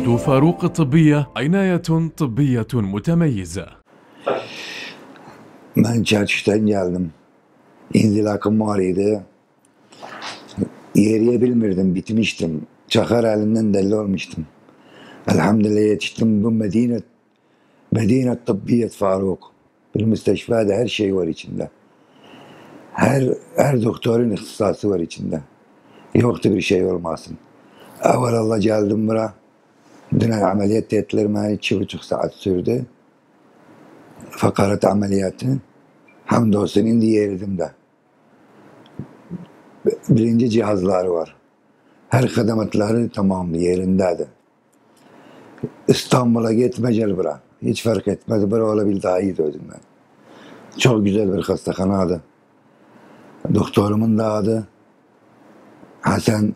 مدينة فاروق الطبية عناية طبية متميزة. Ben Çarşı'dan geldim. İndilakım var idi. Yeriye bilmirdim, bitmiştim. Çakar elinden deli olmuştum. Elhamdülillah yetiştim bu Medine Tıbbiyet Faruk. Bir müsteşfada her şey var içinde. Her doktorun ihtisası var içinde. Yoktu bir şey olmasın. Evvelallah geldim buraya. Dün ameliyat ettiler beni 2,5 saat sürdü. Fakarat ameliyatı. Hamdolsun indi yerdim de. Birinci cihazları var. Her hizmetleri tamamdı yerindeydi. İstanbul'a gitme gel bura. Hiç fark etmez. Bura olabil daha iyi dedim ben. Çok güzel bir hastahanaydı. Doktorumun da adı Hasan.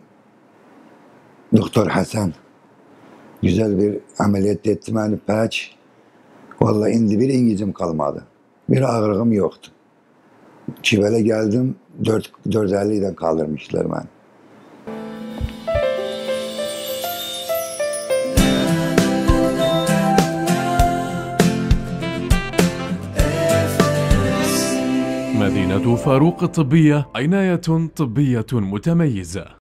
Doktor Hasan. Güzel bir ameliyat ettim. Yani peç. Vallahi indi bir İngilizcem kalmadı. Bir ağrığım yoktu. Çivele geldim. 450'den kaldırmışlar beni. مدينة فاروق الطبية عناية طبية متميزة.